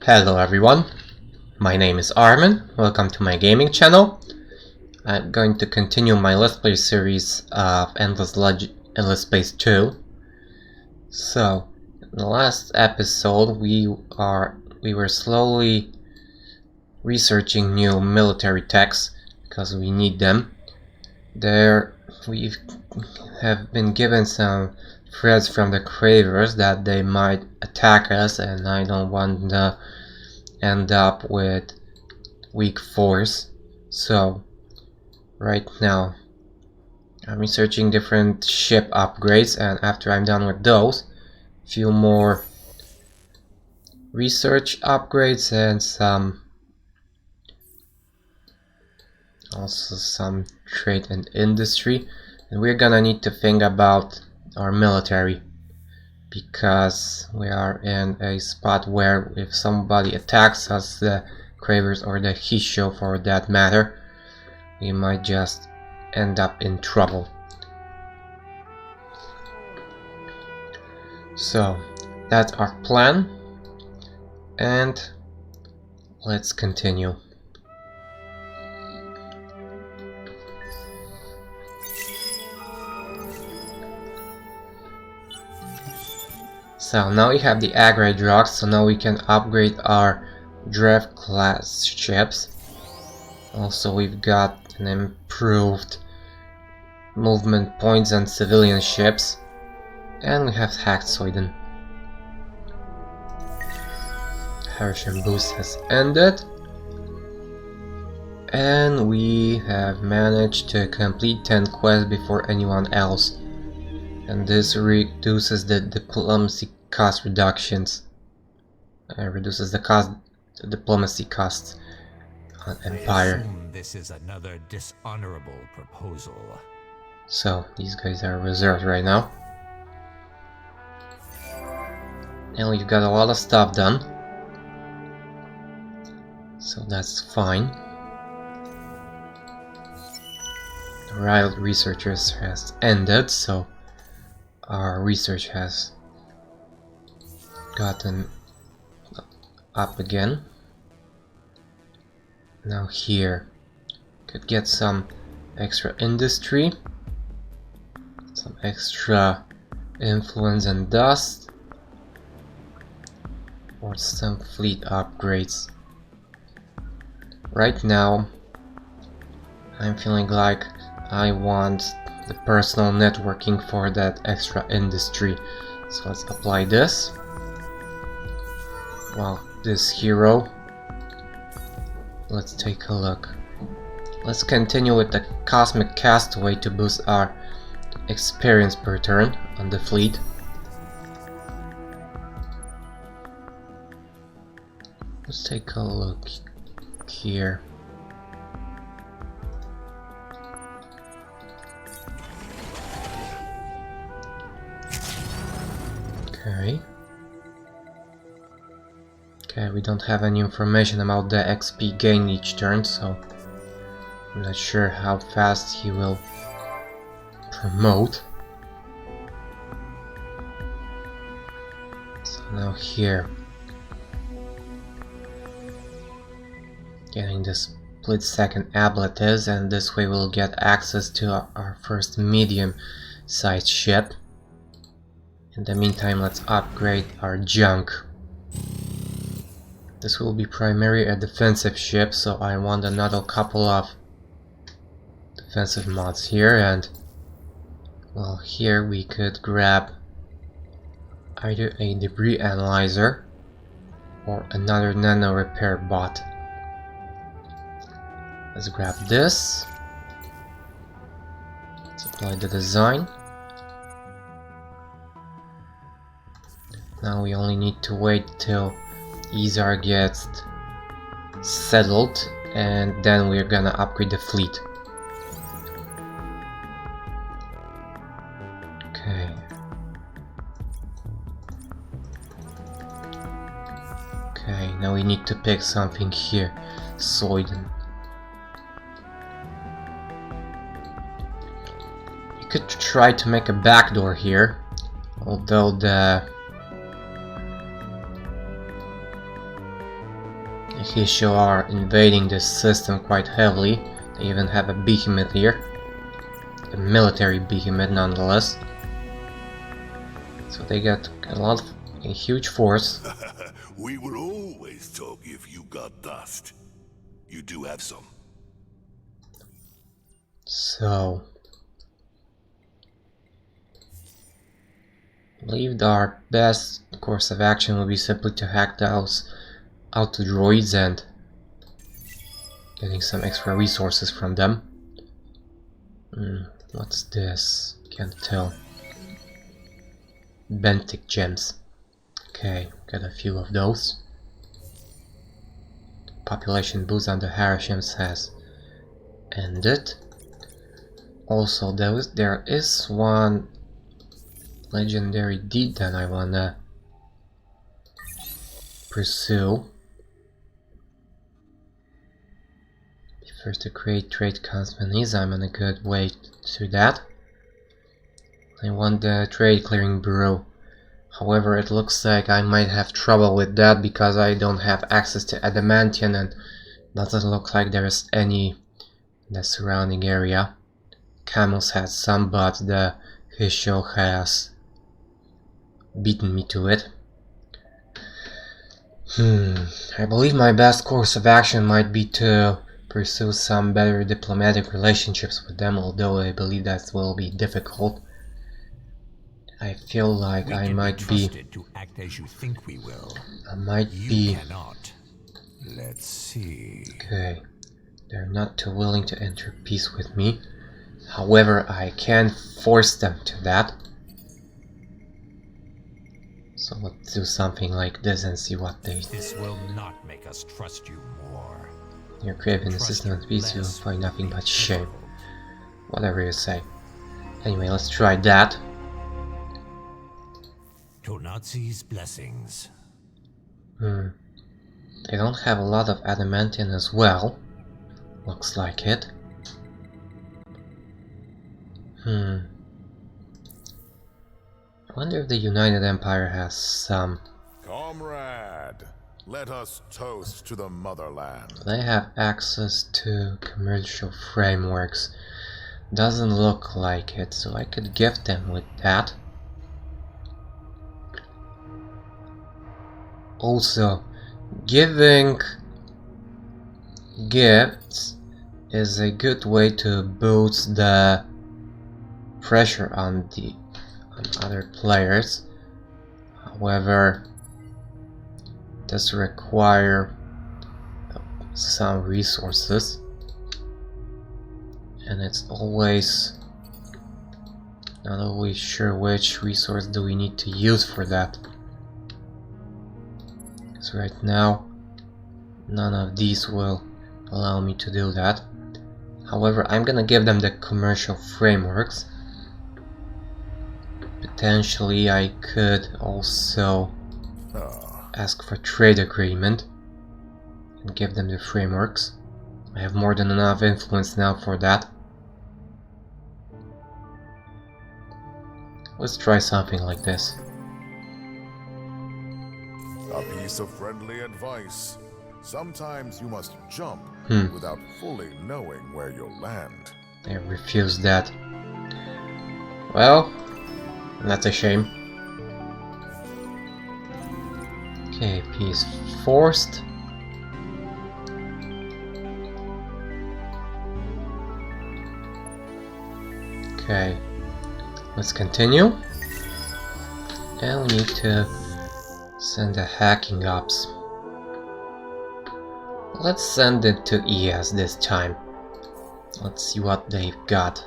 Hello everyone, my name is Armin, welcome to my gaming channel. I'm going to continue my Let's Play series of Endless Space 2. So, in the last episode we were slowly researching new military techs because we need them. We have been given some threats from the Cravers that they might attack us, and I don't want to end up with weak force. So right now I'm researching different ship upgrades, and after I'm done with those, a few more research upgrades and some trade and industry. And we're gonna need to think about our military, because we are in a spot where if somebody attacks us, the Cravers or the Hisho for that matter, we might just end up in trouble. So that's our plan, and let's continue. So now we have the upgrade rocks, so now we can upgrade our draft class ships. Also we've got an improved movement points and civilian ships, and we have hacked Sweden. Harrison boost has ended, and we have managed to complete 10 quests before anyone else, and this reduces the diplomacy cost reductions. Reduces the diplomacy costs on Empire. This is another dishonorable proposal. So these guys are reserved right now, and we've got a lot of stuff done, so that's fine. The riot researchers has ended, so our research has gotten up again. Now here could get some extra industry, some extra influence and dust, or some fleet upgrades. Right now I'm feeling like I want the personal networking for that extra industry, so let's apply this. Well, this hero, let's take a look. Let's continue with the Cosmic Castaway to boost our experience per turn on the fleet. Let's take a look here. Okay, we don't have any information about the XP gain each turn, so I'm not sure how fast he will promote. So now here, getting the split second abilities, and this way we'll get access to our first medium-sized ship. In the meantime, let's upgrade our junk. This will be primarily a defensive ship, so I want another couple of defensive mods here, and well, here we could grab either a debris analyzer or another nano repair bot. Let's grab this. Let's apply the design. Now we only need to wait till Izar gets settled, and then we're gonna upgrade the fleet. Okay. Okay, now we need to pick something here. Sweden. You could try to make a backdoor here, although the Hisho are invading this system quite heavily. They even have a behemoth here. A military behemoth nonetheless. So they got a huge force. We will always talk if you got dust. You do have some. So I believe our best course of action will be simply to hack those auto droids and getting some extra resources from them. What's this? Can't tell. Bentic gems. Okay, got a few of those. Population boost on the Harashims has ended. Also, there is one legendary deed that I wanna pursue. First, to create trade companies. I'm on a good way to that. I want the trade clearing bureau. However, it looks like I might have trouble with that because I don't have access to adamantium, and doesn't look like there is any in the surrounding area. Camels has some, but the Hisho has beaten me to it. I believe my best course of action might be to pursue some better diplomatic relationships with them, although I believe that will be difficult. I feel like I might be to act as you think we will. I might You be cannot. Let's see. okay. They're not too willing to enter peace with me. However, I can force them to that. So let's do something like this and see what they... This will not make us trust you more. You're craving assistance with peace, you'll find nothing but shame. Whatever you say. Anyway, let's try that. Tonazi's blessings. They don't have a lot of adamantium as well. Looks like it. I wonder if the United Empire has some. Comrade, let us toast to the motherland. They have access to commercial frameworks. Doesn't look like it, so I could gift them with that. Also, giving gifts is a good way to boost the pressure on other players. However, it does require some resources, and it's always not always sure which resource do we need to use for that. So right now, none of these will allow me to do that. However, I'm gonna give them the commercial frameworks. Potentially, I could also ask for trade agreement and give them the frameworks. I have more than enough influence now for that. Let's try something like this. A piece of friendly advice. Sometimes you must jump without fully knowing where you'll land. They refused that. Well, that's a shame. Okay, peace forced. Okay, let's continue. And we need to send the hacking ops. Let's send it to ES this time. Let's see what they've got.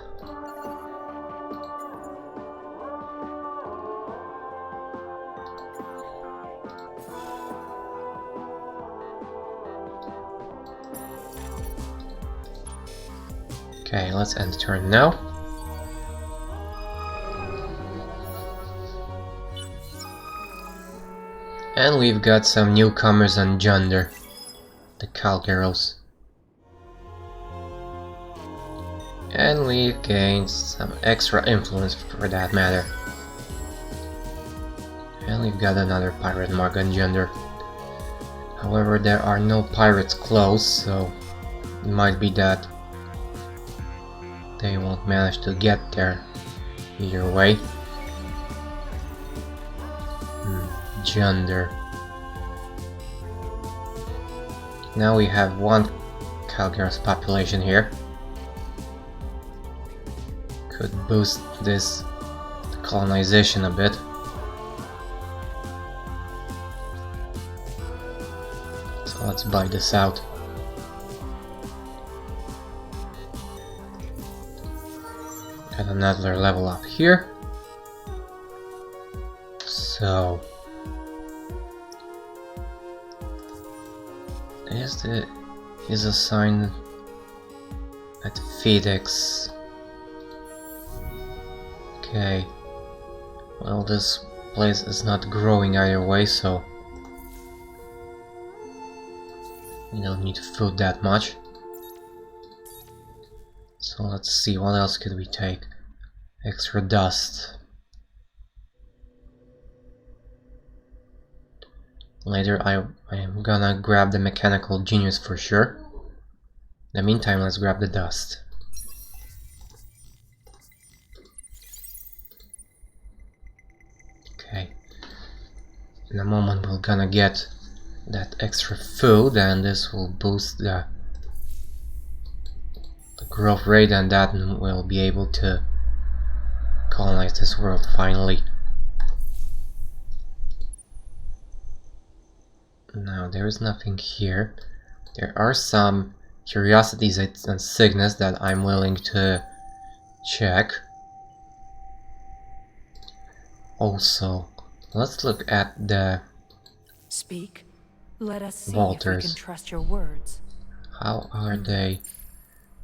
Okay, let's end turn now. And we've got some newcomers on Junder, the Calgeros. And we've gained some extra influence for that matter. And we've got another pirate mark on Junder. However, there are no pirates close, so it might be that they won't manage to get there either way. Gender. Now we have one Calgar's population here. Could boost this colonization a bit. So let's buy this out. Got another level up here. So is assigned at FedEx. Okay. Well, this place is not growing either way, so we don't need food that much. So let's see, what else could we take? Extra dust. Later I am gonna grab the mechanical genius for sure. In the meantime, let's grab the dust. Okay. In a moment we're gonna get that extra food, and this will boost the growth rate, and that will be able to colonize this world finally. Now there is nothing here. There are some curiosities and signets that I'm willing to check. Also, let's look at the Speak. Let us see Walters. if we can trust your words. How are they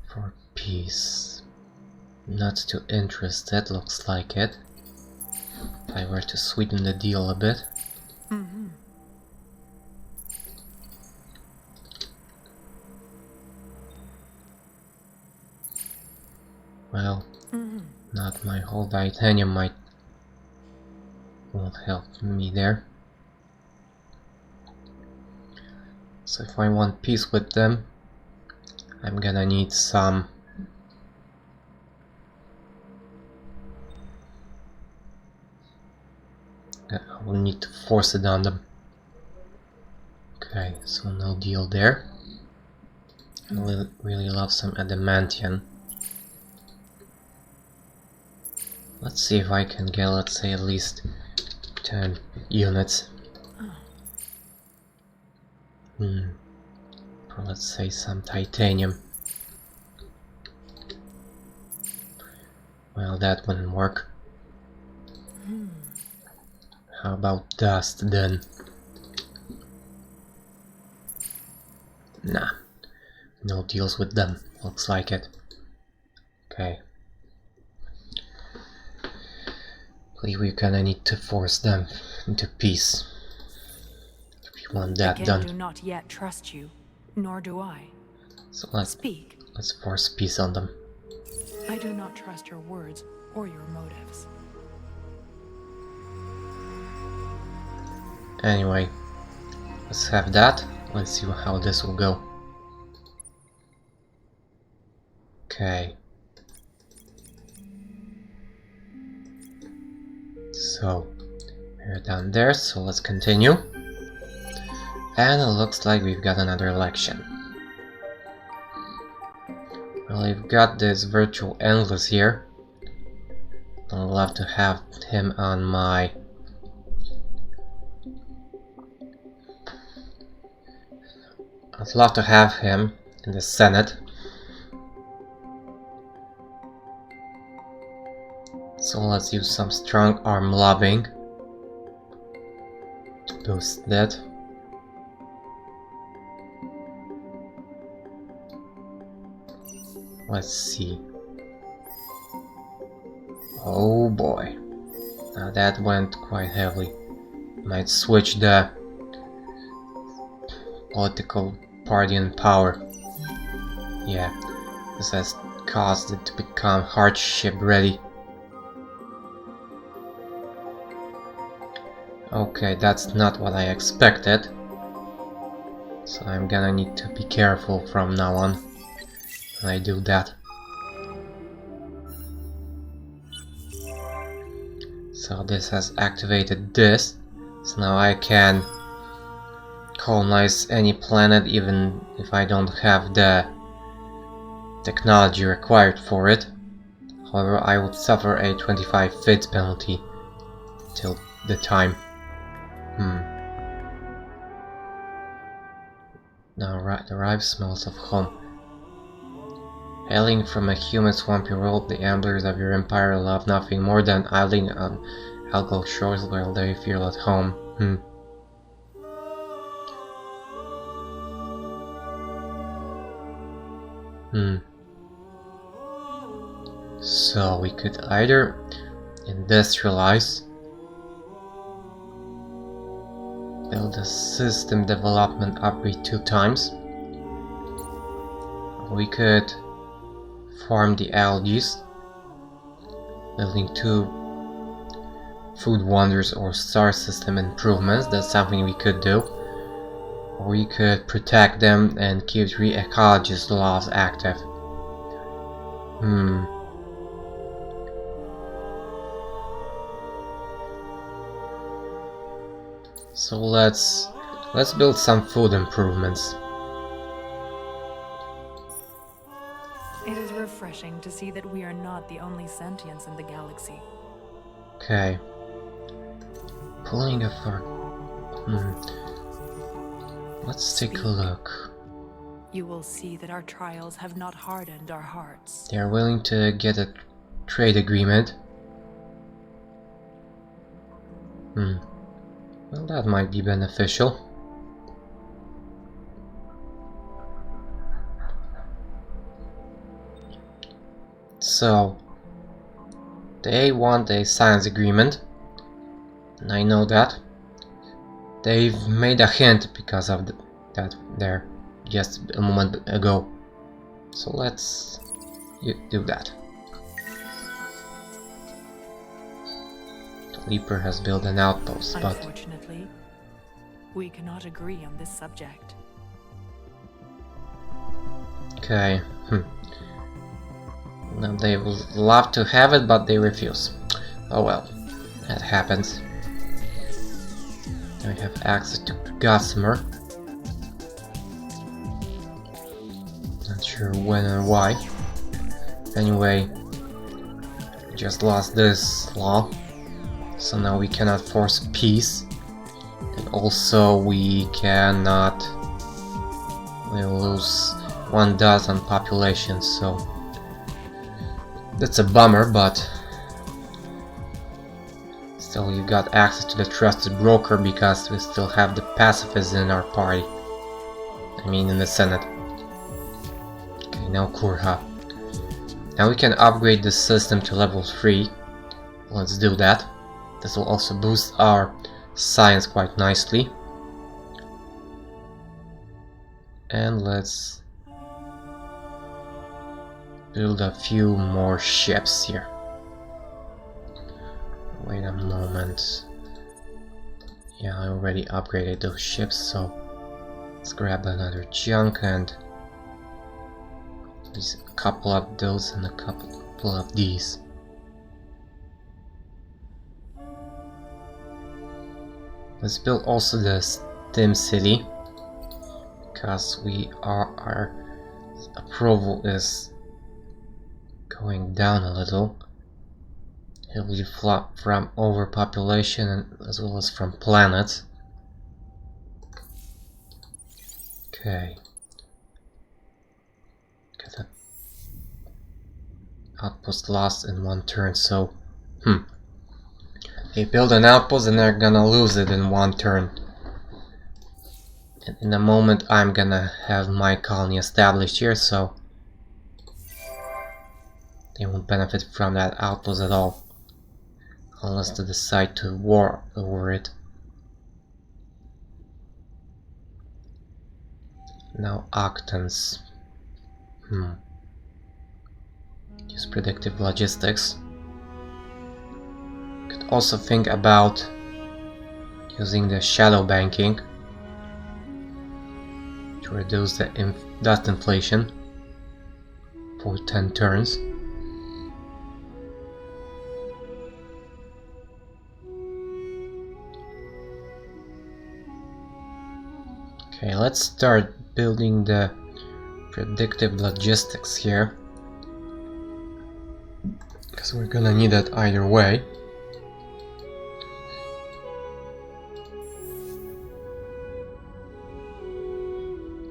for peace? Not too interested, looks like it. If I were to sweeten the deal a bit. Well, not my whole titanium won't help me there. So if I want peace with them, I'm gonna need some I will need to force it on them. Okay, so no deal there. I really love some adamantium. Let's see if I can get, let's say, at least 10 units. For, let's say, some titanium. Well, that wouldn't work. How about dust then? Nah, no deals with them, looks like it. Okay. I believe we're gonna need to force them into peace if we want that Again, done. do not yet trust you, nor do I. So let's Speak. force peace on them. I do not trust your words or your motives. Anyway, let's have that. Let's see how this will go. Okay. So, we're down there, so let's continue. And it looks like we've got another election. Well, we've got this virtual endless here. I'd love to have him on my... I'd love to have him in the Senate. So let's use some strong arm lobbying to boost that. Let's see. Oh boy. Now that went quite heavily. Might switch the political party in power. Yeah, this has caused it to become hardship ready. Okay, that's not what I expected. So I'm gonna need to be careful from now on when I do that. So this has activated this, so now I can colonize any planet even if I don't have the technology required for it. However, I would suffer a 25 fits penalty till the time. Now the ripe smells of home. Hailing from a human swampy world, the amblers of your empire love nothing more than idling on algal shores while they feel at home. So we could either industrialize, build a system development upgrade 2 times, we could farm the algae, building 2 food wonders or star system improvements. That's something we could do. Or we could protect them and keep 3 ecologist laws active. So let's build some food improvements. It is refreshing to see that we are not the only sentients in the galaxy. Okay. Pulling a far. Let's take a look. You will see that our trials have not hardened our hearts. They are willing to get a trade agreement. Well, that might be beneficial. So, they want a science agreement, and I know that. They've made a hint because of that there just a moment ago. So let's do that. The Leaper has built an outpost, but unfortunately, we cannot agree on this subject. okay. Now they would love to have it, but they refuse. Oh well, that happens. Now we have access to Gossamer. Not sure when or why. Anyway, we just lost this law, so now we cannot force peace, and also we cannot. We'll lose 1 dozen population, so that's a bummer, but still you got access to the trusted broker because we still have the pacifists in our party. I mean in the Senate. Okay, now Kurha. Now we can upgrade the system to level 3. Let's do that. This will also boost our science quite nicely. And let's build a few more ships here. Wait a moment. Yeah, I already upgraded those ships, so let's grab another junk and there's a couple of those and a couple of these. Let's build also the Stim City, because our approval is going down a little. It will flop from overpopulation as well as from planets. Okay. Get that outpost lost in 1 turn, so they build an outpost and they're gonna lose it in 1 turn. And in a moment I'm gonna have my colony established here, so they won't benefit from that outpost at all, unless they decide to war over it. Now Octans. Use predictive logistics. Could also think about using the shadow banking. to reduce the dust inflation for 10 turns. Okay, let's start building the predictive logistics here, because we're gonna need it either way.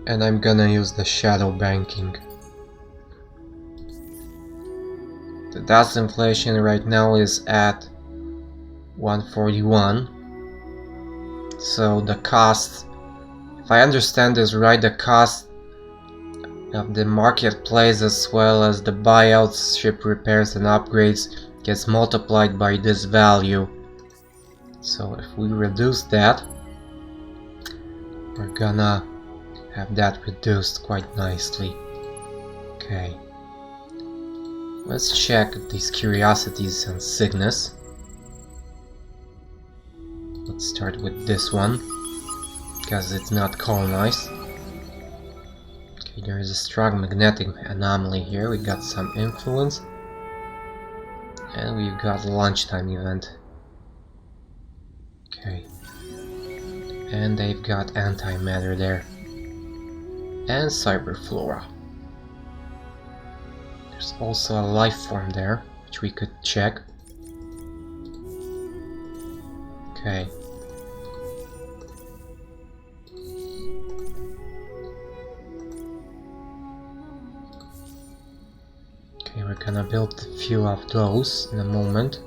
And I'm gonna use the shadow banking. The dust inflation right now is at 141. So the cost, if I understand this right, the cost of the marketplace as well as the buyouts, ship repairs and upgrades gets multiplied by this value. So if we reduce that, we're gonna have that reduced quite nicely. Okay, let's check these curiosities and Cygnus. Let's start with this one, because it's not colonized. Okay, there is a strong magnetic anomaly here. We got some influence, and we've got a lunchtime event. Okay, and they've got antimatter there. And cyberflora. There's also a life form there, which we could check. Okay. Okay, we're gonna build a few of those in a moment.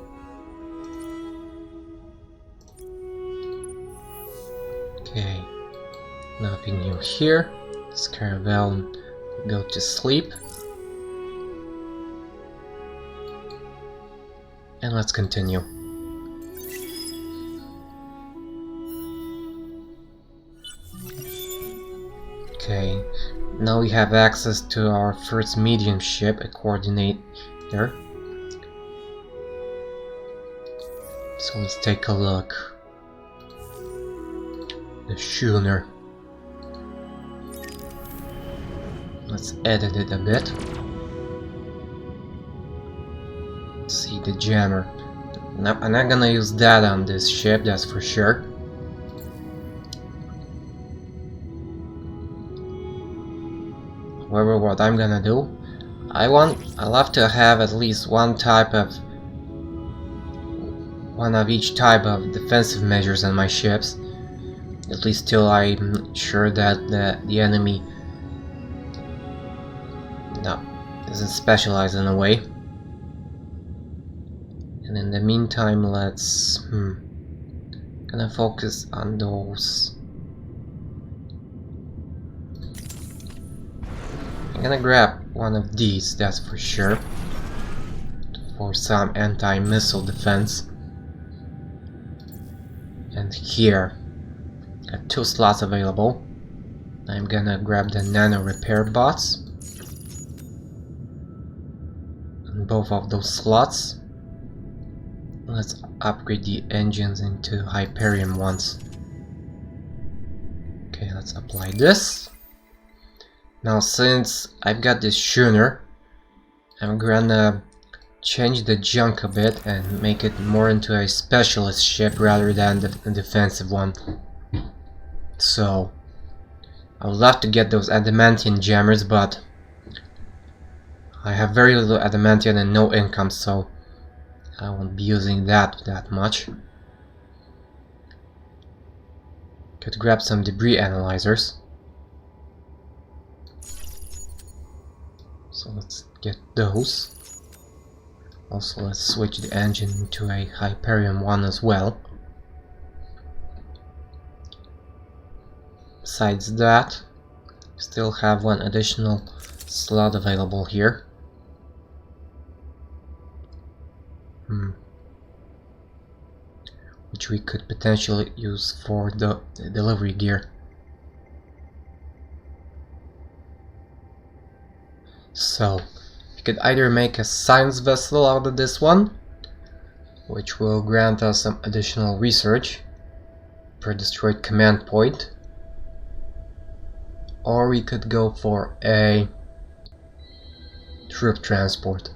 Okay, nothing new here. This caravel go to sleep. And let's continue. Okay, now we have access to our first medium ship, a coordinator. So let's take a look. The schooner. Let's edit it a bit. Let's see the jammer. No, I'm not gonna use that on this ship, that's for sure. However, what I'm gonna do, I love to have at least one of each type of defensive measures on my ships, at least till I'm sure that the enemy isn't specialized in a way. And in the meantime, let's gonna focus on those. I'm gonna grab one of these, that's for sure, for some anti-missile defense. And here, got 2 slots available. I'm gonna grab the nano repair bots. Both of those slots. Let's upgrade the engines into Hyperion ones. Okay, let's apply this. Now, since I've got this schooner, I'm gonna change the junk a bit and make it more into a specialist ship rather than the defensive one. So, I would love to get those adamantium jammers, but I have very little adamantium and no income, so I won't be using that much. Could grab some debris analyzers. So let's get those. Also, let's switch the engine to a Hyperion one as well. Besides that, still have one additional slot available here. Which we could potentially use for the delivery gear. So, we could either make a science vessel out of this one, which will grant us some additional research per destroyed command point, Or we could go for a troop transport.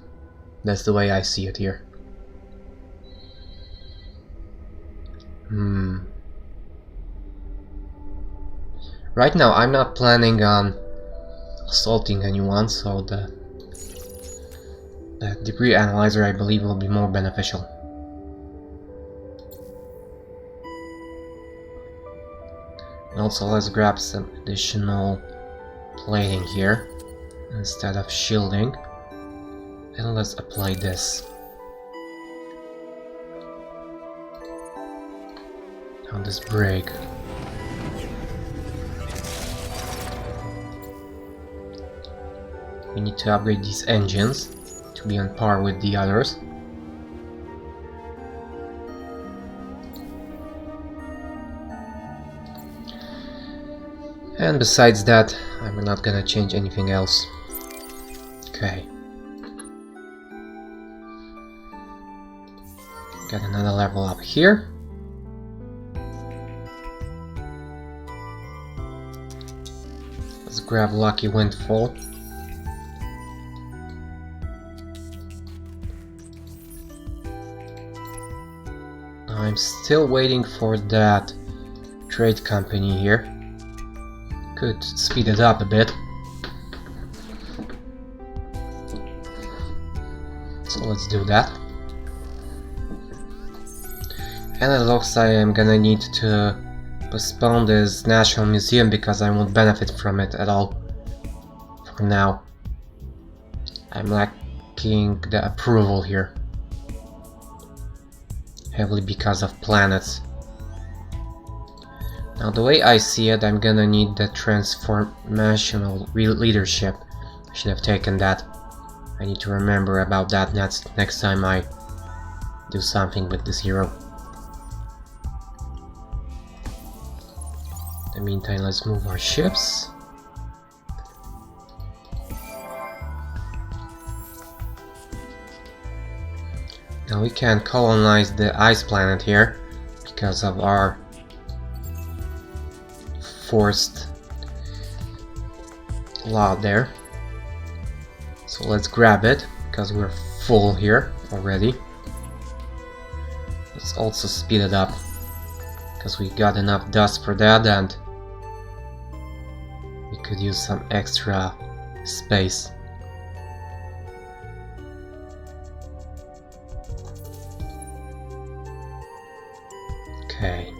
That's the way I see it here. Right now I'm not planning on assaulting anyone, so the debris analyzer I believe will be more beneficial. And also let's grab some additional plating here instead of shielding, and let's apply this. On this break. We need to upgrade these engines to be on par with the others. And besides that, I'm not gonna change anything else. Okay. Got another level up here. Let's grab Lucky Windfall. I'm still waiting for that trade company here. Could speed it up a bit. So let's do that. And it looks like I'm gonna need to postpone this National Museum because I won't benefit from it at all for now. I'm lacking the approval here. Heavily because of planets. Now the way I see it, I'm gonna need the transformational leadership. I should have taken that. I need to remember about that next time I do something with this hero. In the meantime, let's move our ships. Now we can colonize the ice planet here because of our forced law there. So let's grab it because we're full here already. Let's also speed it up because we got enough dust for that, and we could use some extra space. Okay.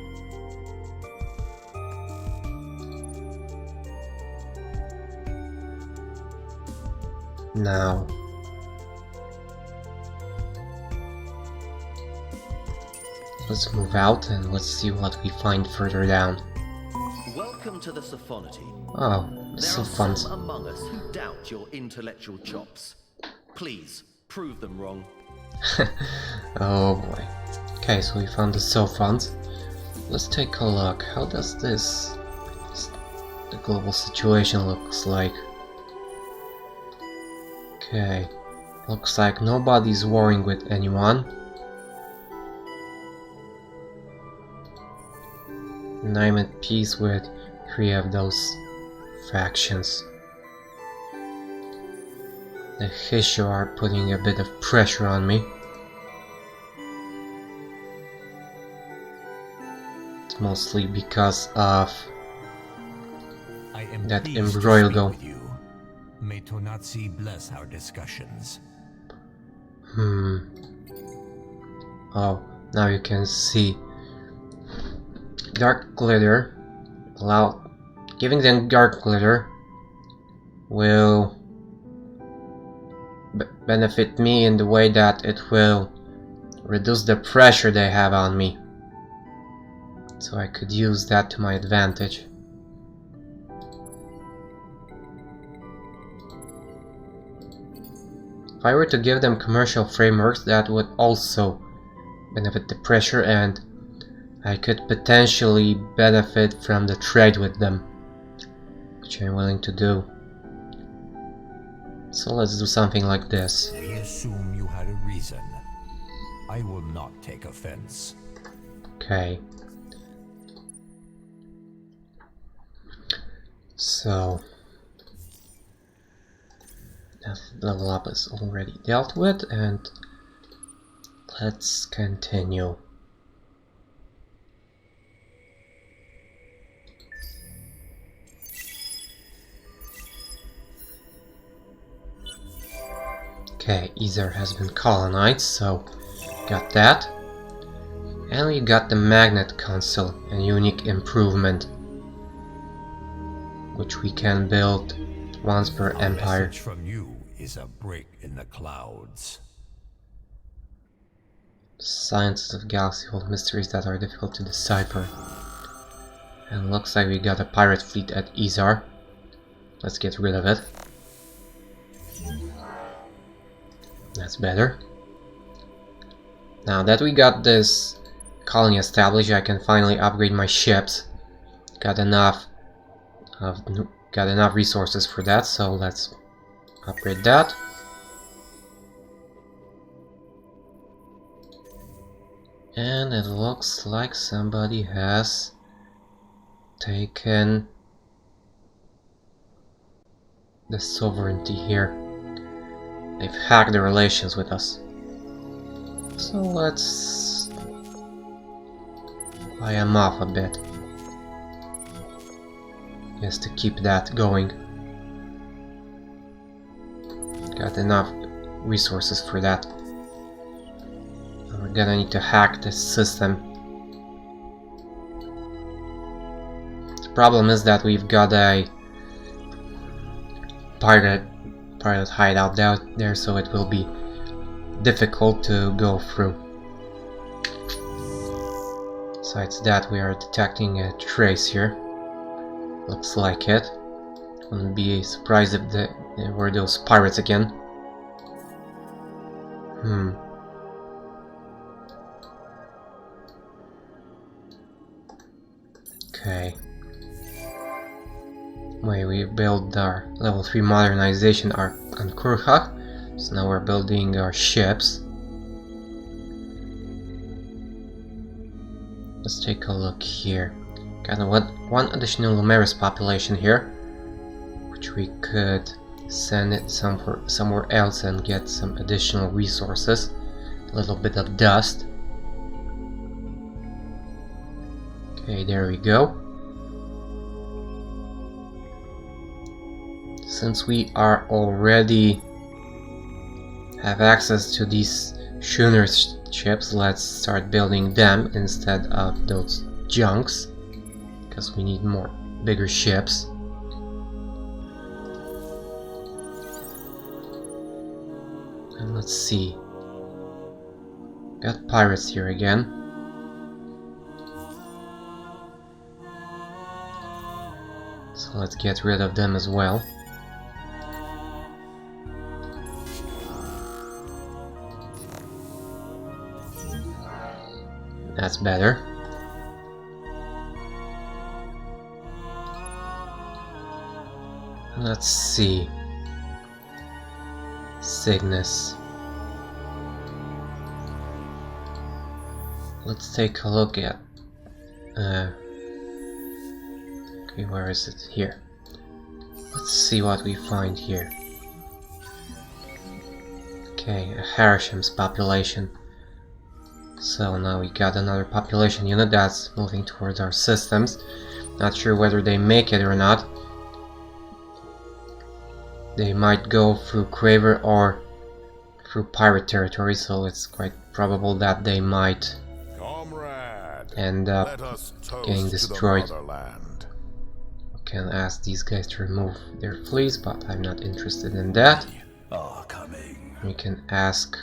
Now let's move out and let's see what we find further down. Welcome to the Sophonity. Oh, There so are fun. some among us who doubt your intellectual chops. Please prove them wrong. Oh boy. Okay, so we found the Sophons. Let's take a look. How does the global situation looks like? Okay, looks like nobody's warring with anyone. And I'm at peace with 3 of those factions. The Hisho are putting a bit of pressure on me. It's mostly because of I am that pleased to speak embroilgo. with you. May Tonatsi bless our discussions. Oh, now you can see dark glitter. Giving them dark glitter will benefit me in the way that it will reduce the pressure they have on me. So I could use that to my advantage. If I were to give them commercial frameworks, that would also benefit the pressure, and I could potentially benefit from the trade with them, which I'm willing to do. So let's do something like this. We assume you had a reason. I will not take offense. Okay. So that level up is already dealt with, and let's continue. Okay, Ether has been colonized, so got that. And we got the magnet console, a unique improvement, which we can build once per A empire. message from you is a break in the clouds. Sciences of galaxy hold mysteries that are difficult to decipher. And looks like we got a pirate fleet at Izar. Let's get rid of it. That's better. Now that we got this colony established, I can finally upgrade my ships. Got enough resources for that, so let's upgrade that. And it looks like somebody has taken the sovereignty here. They've hacked the relations with us. So let's buy them off a bit. Just to keep that going. Got enough resources for that. We're gonna need to hack this system. The problem is that we've got a pirate hideout out there, so it will be difficult to go through. Besides that, we are detecting a trace here. Looks like it. Wouldn't be surprised if there were those pirates again. Okay. Wait, we built our level 3 modernization on Kurhak, so now we're building our ships. Let's take a look here. Got one additional Lumeris population here, which we could send it somewhere else and get some additional resources. A little bit of dust. Okay, there we go. Since we are already have access to these schooner ships, let's start building them instead of those junks, because we need bigger ships. And let's see. Got pirates here again. So let's get rid of them as well. That's better. Let's see. Cygnus. Let's take a look at okay, where is it? Here. Let's see what we find here. Okay, a Harisham's population. So now we got another population unit that's moving towards our systems. Not sure whether they make it or not. They might go through Craver or through pirate territory, so it's quite probable that they might end up getting destroyed. We can ask these guys to remove their fleas, but I'm not interested in that. We can ask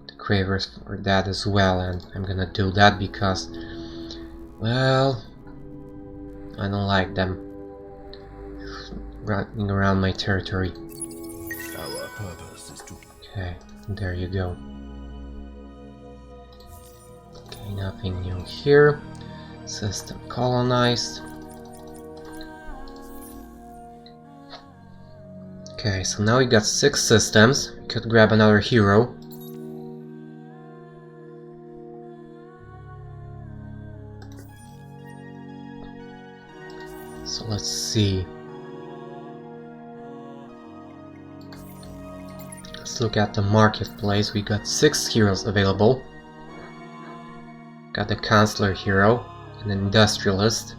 the Cravers for that as well, and I'm gonna do that because, well, I don't like them running around my territory. Our purpose is to... Okay, there you go. Okay, nothing new here. System colonized. Okay, so now we got 6 systems. We could grab another hero. So let's see. Let's look at the marketplace. We got 6 heroes available. Got the Counselor hero, an Industrialist.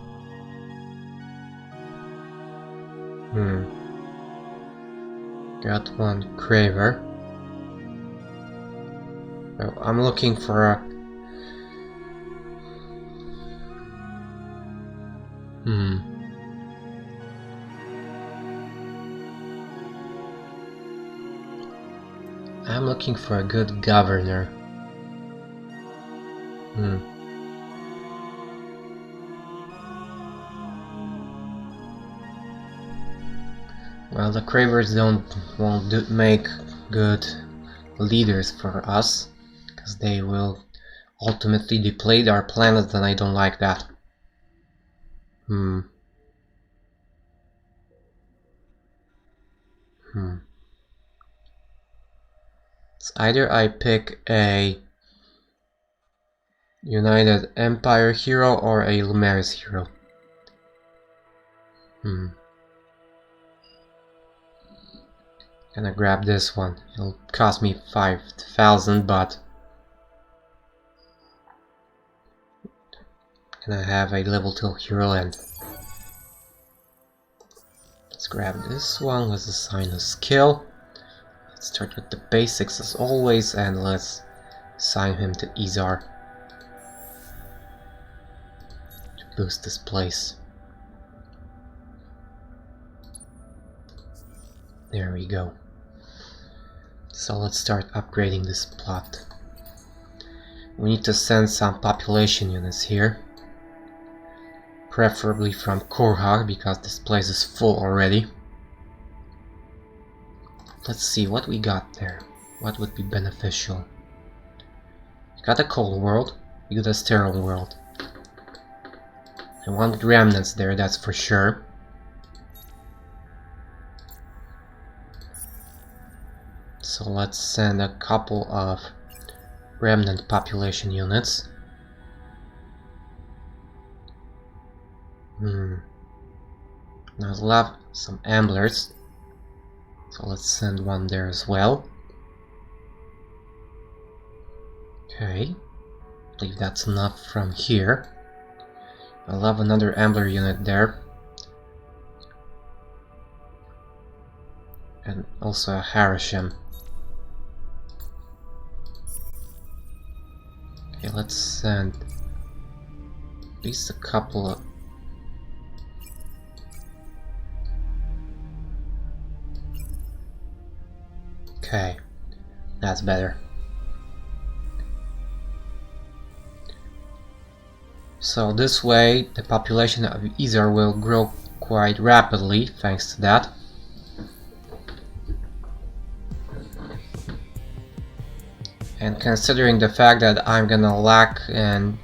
Got one Craver. Oh, I'm looking for a... I'm looking for a good governor. Well, the Cravers won't make good leaders for us, because they will ultimately deplete our planet, and I don't like that. It's either I pick a United Empire hero or a Lumeris hero. Gonna grab this one. It'll cost me 5,000, but gonna have a level 2 hero, and let's grab this one. Let's assign a skill. Let's start with the basics as always, and let's assign him to Izar to boost this place. There we go. So let's start upgrading this plot. We need to send some population units here, preferably from Korhag, because this place is full already. Let's see what we got there. What would be beneficial? We got a cold world, we got a sterile world. I want remnants there, that's for sure. So let's send a couple of remnant population units. Now I love some amblers, so let's send one there as well. Okay, I believe that's enough from here. I love another ambler unit there. And also a Harashim. Okay, let's send at least a couple of... Okay, that's better. So this way the population of Izar will grow quite rapidly thanks to that. And considering the fact that I'm gonna lack an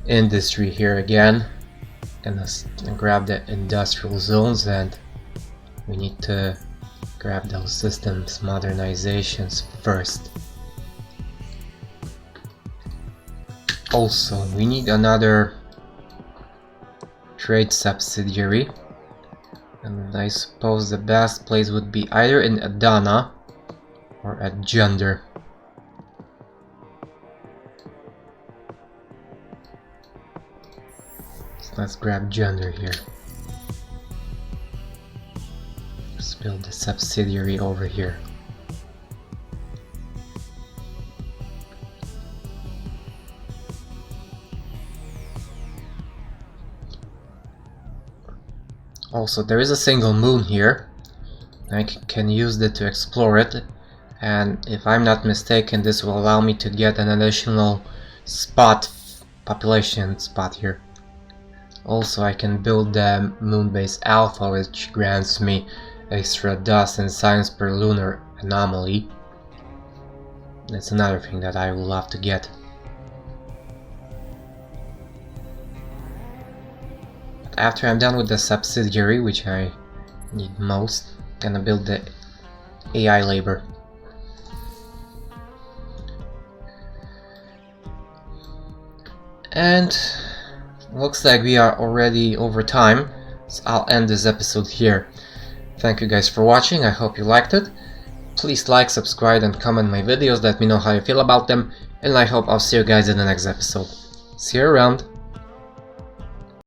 industry here again, gonna grab the industrial zones, and we need to grab those systems modernizations first. Also, we need another trade subsidiary, and I suppose the best place would be either in Adana or at Junder. So let's grab Junder here. Let's build the subsidiary over here. Also, there is a single moon here. I can use it to explore it, and if I'm not mistaken, this will allow me to get an additional population spot here. Also, I can build the moon base alpha, which grants me extra dust and science per lunar anomaly. That's another thing that I will love to get. After I'm done with the subsidiary, which I need most, I'm gonna build the AI labor. And looks like we are already over time, so I'll end this episode here. Thank you guys for watching, I hope you liked it. Please like, subscribe and comment my videos, let me know how you feel about them, and I hope I'll see you guys in the next episode. See you around!